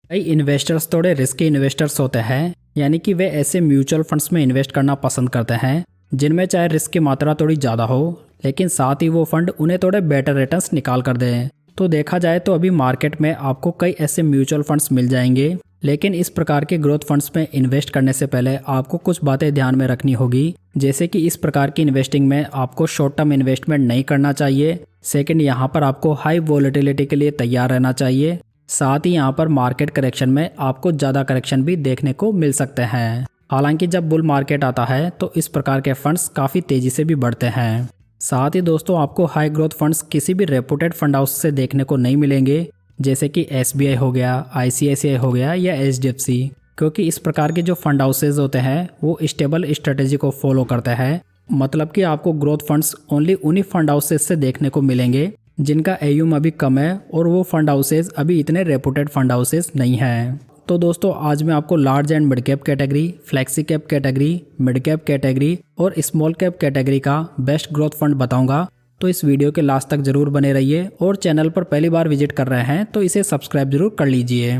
कई इन्वेस्टर्स थोड़े risky investors होते हैं, यानी कि वे ऐसे म्यूचुअल फंड्स में इन्वेस्ट करना पसंद करते हैं जिनमें चाहे रिस्क की मात्रा थोड़ी ज़्यादा हो, लेकिन साथ ही वो फंड उन्हें थोड़े बेटर रिटर्न्स निकाल कर दें। तो देखा जाए तो अभी मार्केट में आपको कई ऐसे म्यूचुअल फंड्स मिल जाएंगे, लेकिन इस प्रकार के ग्रोथ फंड्स में इन्वेस्ट करने से पहले आपको कुछ बातें ध्यान में रखनी होगी। जैसे कि इस प्रकार की इन्वेस्टिंग में आपको शॉर्ट टर्म इन्वेस्टमेंट नहीं करना चाहिए। सेकंड, यहाँ पर आपको हाई वोलेटिलिटी के लिए तैयार रहना चाहिए। साथ ही यहाँ पर मार्केट करेक्शन में आपको ज़्यादा करेक्शन भी देखने को मिल सकते हैं। हालांकि जब बुल मार्केट आता है तो इस प्रकार के फंड्स काफ़ी तेज़ी से भी बढ़ते हैं। साथ ही दोस्तों, आपको हाई ग्रोथ फंड्स किसी भी रेपुटेड फंड हाउस से देखने को नहीं मिलेंगे, जैसे कि SBI हो गया, ICICI हो गया या HDFC, क्योंकि इस प्रकार के जो फंड हाउसेज होते हैं वो स्टेबल स्ट्रेटेजी को फॉलो करते हैं। मतलब कि आपको ग्रोथ फंड्स ओनली उन्हीं फंड हाउसेज से देखने को मिलेंगे जिनका AUM अभी कम है और वो फंड हाउसेज अभी इतने रेपुटेड फंड हाउसेज नहीं हैं। तो दोस्तों, आज मैं आपको large and mid cap category, flexi cap category, mid cap category और स्मॉल कैप कैटेगरी का बेस्ट ग्रोथ फंड बताऊंगा। तो इस वीडियो के लास्ट तक जरूर बने रहिए और चैनल पर पहली बार विजिट कर रहे हैं तो इसे सब्सक्राइब जरूर कर लीजिए।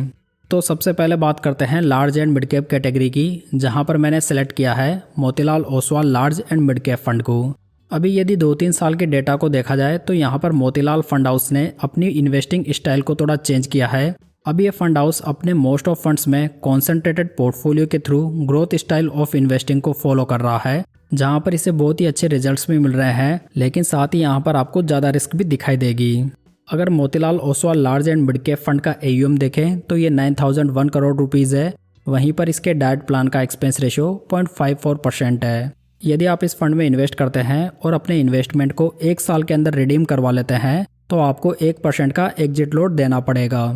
तो सबसे पहले बात करते हैं large and mid cap category की, जहां पर मैंने सेलेक्ट किया है Motilal Oswal large and mid cap fund को। अभी यदि 2-3 साल के डेटा को देखा जाए तो यहाँ पर मोतीलाल फंड हाउस ने अपनी इन्वेस्टिंग स्टाइल को थोड़ा चेंज किया है। अभी ये फंड हाउस अपने मोस्ट ऑफ फंड्स में कॉन्सेंट्रेटेड पोर्टफोलियो के through growth style of investing को फॉलो कर रहा है, जहाँ पर इसे बहुत ही अच्छे रिजल्ट्स भी मिल रहे हैं, लेकिन साथ ही यहाँ पर आपको ज़्यादा रिस्क भी दिखाई देगी। अगर Motilal Oswal large and mid cap fund का AUM देखें तो ये 9001 करोड़ रुपीज़ है। वहीं पर इसके डाइट प्लान का एक्सपेंस रेशियो 0.54% है। यदि आप इस फंड में इन्वेस्ट करते हैं और अपने इन्वेस्टमेंट को 1 साल के अंदर रिडीम करवा लेते हैं तो आपको 1% का एग्जिट लोड देना पड़ेगा।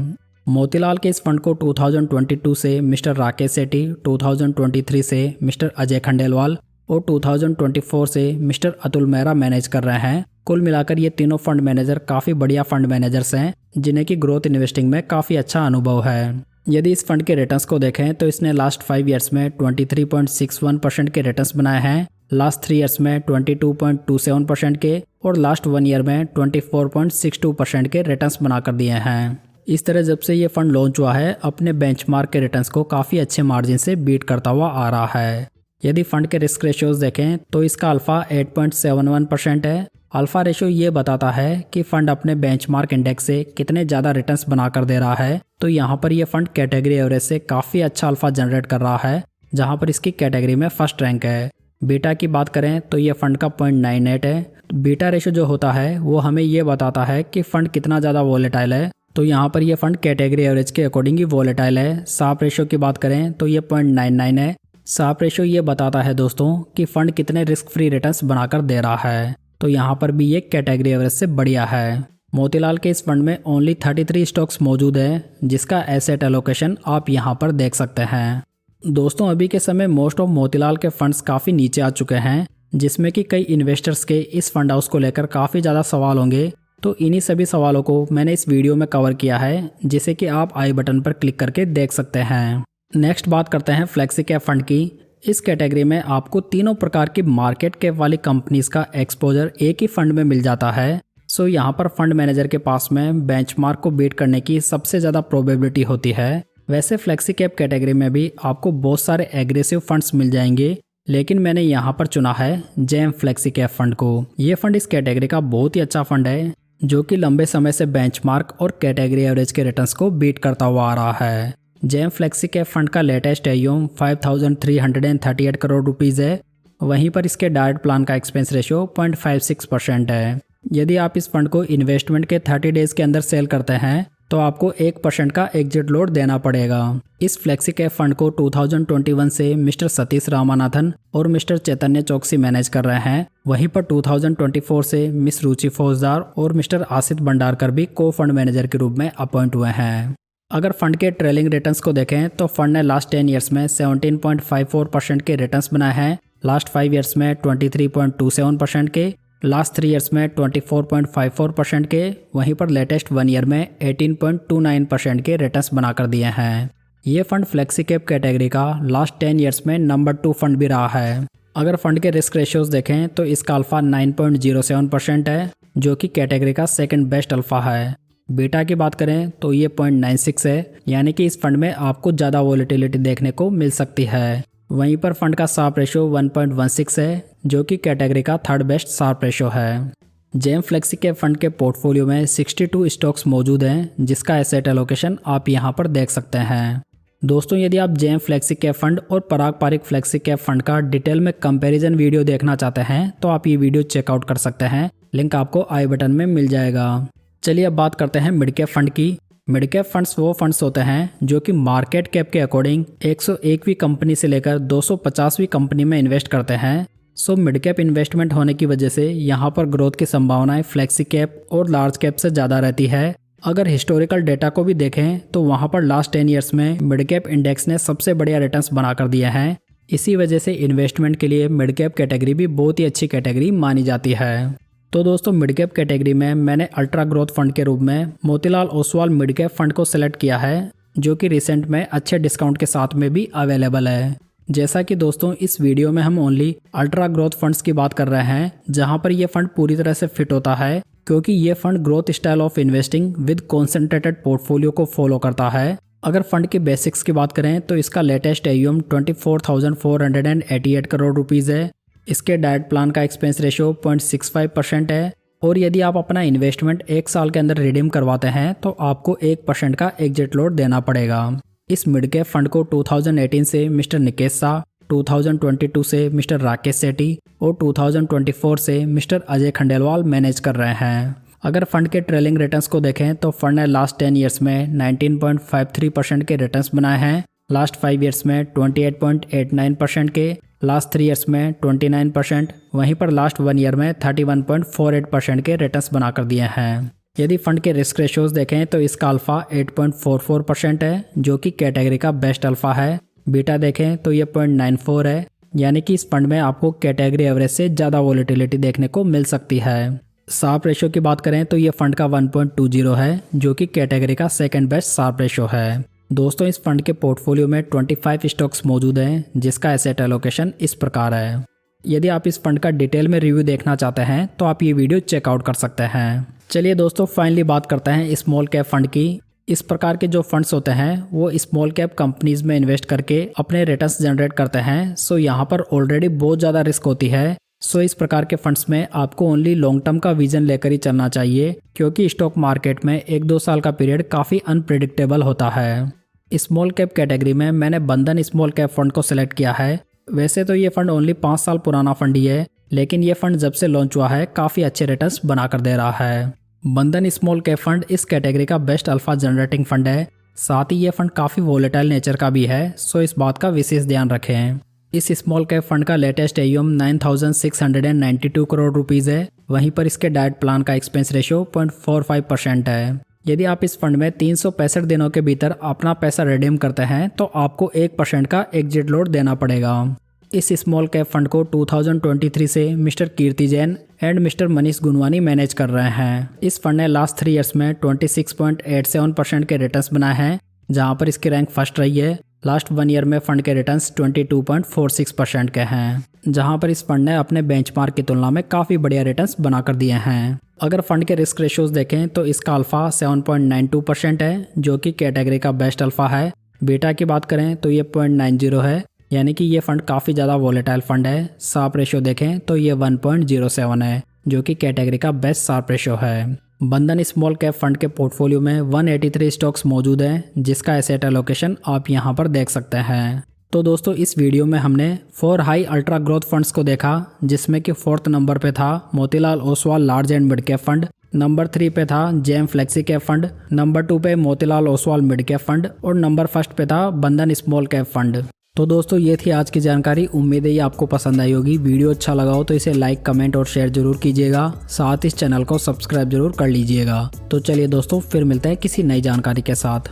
मोतीलाल के इस फंड को 2022 से मिस्टर राकेश सेठी, 2023 से मिस्टर अजय खंडेलवाल और 2024 से मिस्टर अतुल मेहरा मैनेज कर रहे हैं। कुल मिलाकर ये तीनों फंड मैनेजर काफ़ी बढ़िया फंड मैनेजर्स हैं, जिन्हें की ग्रोथ इन्वेस्टिंग में काफ़ी अच्छा अनुभव है। यदि इस फंड के रिटर्न्स को देखें तो इसने लास्ट 5 ईयर्स में 23.61% के रिटर्न्स बनाए हैं, लास्ट 3 ईयर्स में 22.27% के और लास्ट 1 ईयर में 24.62% के रिटर्न्स बनाकर दिए हैं। इस तरह जब से ये फंड लॉन्च हुआ है अपने बेंचमार्क के रिटर्न्स को काफ़ी अच्छे मार्जिन से बीट करता हुआ आ रहा है। यदि फंड के रिस्क रेशियोज देखें तो इसका अल्फा 8.71% है। अल्फा रेशियो ये बताता है कि फंड अपने बेंचमार्क इंडेक्स से कितने ज़्यादा रिटर्न्स बनाकर दे रहा है। तो यहाँ पर यह फंड कैटेगरी एवरेज से काफ़ी अच्छा अल्फा जनरेट कर रहा है, जहाँ पर इसकी कैटेगरी में फर्स्ट रैंक है। बीटा की बात करें तो ये फंड का 0.98 है। बीटा रेशियो जो होता है वो हमें ये बताता है कि फंड कितना ज़्यादा वॉलेटाइल है। तो यहाँ पर यह फंड कैटेगरी एवरेज के अकॉर्डिंग ही वॉलेटाइल है। साफ रेशियो की बात करें तो ये 0.99 है। साफ रेशियो ये बताता है दोस्तों कि फंड कितने रिस्क फ्री रिटर्न्स बनाकर दे रहा है। तो यहाँ पर भी ये कैटेगरी एवरेज से बढ़िया है। मोतीलाल के इस फंड में ओनली 33 स्टॉक्स मौजूद है, जिसका एसेट एलोकेशन आप यहाँ पर देख सकते हैं। दोस्तों, अभी के समय मोस्ट ऑफ मोतीलाल के फंड्स काफ़ी नीचे आ चुके हैं, जिसमें कि कई इन्वेस्टर्स के इस फंड हाउस को लेकर काफ़ी ज़्यादा सवाल होंगे। तो इन्हीं सभी सवालों को मैंने इस वीडियो में कवर किया है, जिसे कि आप आई बटन पर क्लिक करके देख सकते हैं। नेक्स्ट बात करते हैं फ्लेक्सी कैप फंड की। इस कैटेगरी में आपको तीनों प्रकार की मार्केट कैप वाली कंपनीज का एक्सपोजर एक ही फंड में मिल जाता है। सो यहाँ पर फंड मैनेजर के पास में बेंचमार्क को बीट करने की सबसे ज़्यादा प्रोबेबिलिटी होती है। वैसे फ्लेक्सी कैप कैटेगरी में भी आपको बहुत सारे एग्रेसिव फंड्स मिल जाएंगे, लेकिन मैंने यहाँ पर चुना है जेम फ्लेक्सी कैप फंड को। ये फंड इस कैटेगरी का बहुत ही अच्छा फंड है, जो कि लंबे समय से बेंचमार्क और कैटेगरी एवरेज के रिटर्न्स को बीट करता हुआ आ रहा है। जेम फ्लेक्सी कैप फंड का लेटेस्ट AUM 5338 करोड़ रुपीज़ है। वहीं पर इसके डाइट प्लान का एक्सपेंस रेशियो 0.56% है। यदि आप इस फंड को इन्वेस्टमेंट के 30 डेज के अंदर सेल करते हैं तो आपको 1% का एग्जिट लोड देना पड़ेगा। इस फ्लेक्सी कैप फंड को 2021 से मिस्टर सतीश रामानाथन और मिस्टर चैतन्य चौकसी मैनेज कर रहे हैं। वहीं पर 2024 से मिस रुचि फौजदार और मिस्टर आसित भंडारकर भी को फंड मैनेजर के रूप में अपॉइंट हुए हैं। अगर फंड के ट्रेलिंग रिटर्न्स को देखें तो फंड ने लास्ट 10 ईयर्स में 17.54% के रिटर्न्स बनाए हैं, लास्ट 5 ईयर्स में 23.27% के, लास्ट 3 ईयर्स में 24.54% के, वहीं पर लेटेस्ट 1 ईयर में 18.29% के रिटर्न्स बनाकर दिए हैं। ये फंड फ्लेक्सी कैप कैटेगरी का लास्ट 10 ईयर्स में नंबर 2 फंड भी रहा है। अगर फंड के रिस्क रेशियोज देखें तो इसका अल्फा 9.07% है, जो कि कैटेगरी का सेकंड बेस्ट अल्फा है। बीटा की बात करें तो ये 0.96 है, यानी कि इस फंड में आपको ज़्यादा वॉलेटिलिटी देखने को मिल सकती है। वहीं पर फंड का शार्प रेशो 1.16 है, जो कि कैटेगरी का थर्ड बेस्ट शार्प रेशो है। जेम फ्लेक्सी कैप फंड के पोर्टफोलियो में 62 स्टॉक्स मौजूद हैं, जिसका एसेट एलोकेशन आप यहां पर देख सकते हैं। दोस्तों, यदि आप जेम फ्लेक्सी कैप फंड और पराग पारिक फ्लेक्सी कैप फंड का डिटेल में कंपैरिजन वीडियो देखना चाहते हैं तो आप ये वीडियो चेकआउट कर सकते हैं, लिंक आपको आई बटन में मिल जाएगा। चलिए अब बात करते हैं मिड कैप फंड की। मिड कैप फंड्स वो फंड्स होते हैं जो कि मार्केट कैप के अकॉर्डिंग 101वीं कंपनी से लेकर 250वीं कंपनी में इन्वेस्ट करते हैं। सो मिड कैप इन्वेस्टमेंट होने की वजह से यहाँ पर ग्रोथ की संभावनाएं फ्लेक्सी कैप और लार्ज कैप से ज़्यादा रहती है। अगर हिस्टोरिकल डेटा को भी देखें तो वहाँ पर लास्ट 10 ईयर्स में मिड कैप इंडेक्स ने सबसे बढ़िया रिटर्न्स बनाकर दिए हैं। इसी वजह से इन्वेस्टमेंट के लिए मिड कैप कैटेगरी भी बहुत ही अच्छी कैटेगरी मानी जाती है। तो दोस्तों, मिड कैप कैटेगरी में मैंने अल्ट्रा ग्रोथ फंड के रूप में Motilal Oswal mid cap fund को सिलेक्ट किया है, जो कि रिसेंट में अच्छे डिस्काउंट के साथ में भी अवेलेबल है। जैसा कि दोस्तों, इस वीडियो में हम ओनली अल्ट्रा ग्रोथ फंड्स की बात कर रहे हैं, जहां पर यह फंड पूरी तरह से फिट होता है, क्योंकि ये fund growth style of investing with concentrated portfolio को फॉलो करता है। अगर फंड के बेसिक्स की बात करें तो इसका लेटेस्ट AUM 24,488 करोड़ रुपीज़ है। इसके डाइट प्लान का एक्सपेंस रेशियो 0.65% है, और यदि आप अपना इन्वेस्टमेंट 1 साल के अंदर रिडीम करवाते हैं तो आपको 1% का एग्जिट लोड देना पड़ेगा। इस मिड कैप फंड को 2018 से मिस्टर निकेश शाह, 2022 से मिस्टर राकेश सेठी और 2024 से मिस्टर अजय खंडेलवाल मैनेज कर रहे हैं। अगर फंड के ट्रेलिंग रिटर्न्स को देखें तो फंड ने लास्ट 10 ईयर्स में 19.53% के रिटर्न्स बनाए हैं, लास्ट 5 ईयर्स में 28.89% के, लास्ट 3 ईयर्स में 29%, वहीं पर लास्ट 1 ईयर में 31.48% के रिटर्न्स बनाकर दिए हैं। यदि फंड के रिस्क रेशियोज देखें तो इसका अल्फा 8.44% है, जो कि कैटेगरी का बेस्ट अल्फा है। बीटा देखें तो ये 0.94 है, यानी कि इस फंड में आपको कैटेगरी एवरेज से ज़्यादा वॉलेटिलिटी देखने को मिल सकती है। शार्प रेशियो की बात करें तो ये फंड का 1.20 है, जो कि कैटेगरी का सेकंड बेस्ट शार्प रेशियो है। दोस्तों, इस फंड के पोर्टफोलियो में 25 स्टॉक्स मौजूद हैं, जिसका एसेट एलोकेशन इस प्रकार है। यदि आप इस फंड का डिटेल में रिव्यू देखना चाहते हैं तो आप ये वीडियो चेकआउट कर सकते हैं। चलिए दोस्तों, फाइनली बात करते हैं स्मॉल कैप फंड की। इस प्रकार के जो फंड्स होते हैं वो स्मॉल कैप कंपनीज में इन्वेस्ट करके अपने रिटर्न्स जनरेट करते हैं। सो यहाँ पर ऑलरेडी बहुत ज़्यादा रिस्क होती है। सो इस प्रकार के फंड्स में आपको ओनली लॉन्ग टर्म का विजन लेकर ही चलना चाहिए, क्योंकि स्टॉक मार्केट में 1-2 साल का पीरियड काफ़ी अनप्रिडिक्टेबल होता है। स्मॉल कैप कैटेगरी में मैंने बंधन स्मॉल कैप फंड को सिलेक्ट किया है। वैसे तो ये फंड ओनली 5 साल पुराना फंड ही है, लेकिन ये फंड जब से लॉन्च हुआ है काफ़ी अच्छे रिटर्न्स बनाकर दे रहा है। बंधन स्मॉल कैप फंड इस कैटेगरी का बेस्ट अल्फा जनरेटिंग फंड है। साथ ही ये फंड काफ़ी वोलेटाइल नेचर का भी है, सो इस बात का विशेष ध्यान रखें। इस स्मॉल कैप फंड का लेटेस्ट AUM 9,692 करोड़ रुपीज़ है। वहीं पर इसके डाइट प्लान का एक्सपेंस रेशियो 0.45% है। यदि आप इस फंड में 365 दिनों के भीतर अपना पैसा रिडीम करते हैं तो आपको 1% का एग्जिट लोड देना पड़ेगा। इस स्मॉल कैप फंड को 2023 से mister Kirti Jain and mister Manish Gunwani manage कर रहे हैं। इस फंड ने लास्ट 3 ईयर्स में 26.87% के रिटर्न्स बनाए हैं, जहां पर इसकी रैंक फर्स्ट रही है। लास्ट 1 ईयर में फंड के रिटर्न्स 22.46% के हैं, जहां पर इस फंड ने अपने बेंचमार्क की तुलना में काफ़ी बढ़िया रिटर्न्स बनाकर दिए हैं। अगर फंड के रिस्क रेशियोज देखें तो इसका अल्फा 7.92% है, जो कि कैटेगरी का बेस्ट अल्फा है। बीटा की बात करें तो ये 0.90 है, यानी कि ये फंड काफ़ी ज़्यादा वॉलेटाइल फंड है। शार्प रेशियो देखें तो ये 1.07 है, जो कि कैटेगरी का बेस्ट शार्प रेशियो है। बंधन स्मॉल कैप फंड के पोर्टफोलियो में 183 स्टॉक्स मौजूद हैं, जिसका एसेट एलोकेशन आप यहाँ पर देख सकते हैं। तो दोस्तों, इस वीडियो में हमने 4 हाई अल्ट्रा ग्रोथ फंड्स को देखा, जिसमें कि 4th नंबर पे था Motilal Oswal large and mid cap fund, number 3 पे था gem flexi cap fund, number 2 पे Motilal Oswal mid cap fund और नंबर 1 पे था बंधन स्मॉल कैप फंड। तो दोस्तों, ये थी आज की जानकारी। उम्मीद है ये आपको पसंद आई होगी। वीडियो अच्छा लगा हो तो इसे लाइक, कमेंट और शेयर जरूर कीजिएगा। साथ इस चैनल को सब्सक्राइब जरूर कर लीजिएगा। तो चलिए दोस्तों, फिर मिलते हैं किसी नई जानकारी के साथ।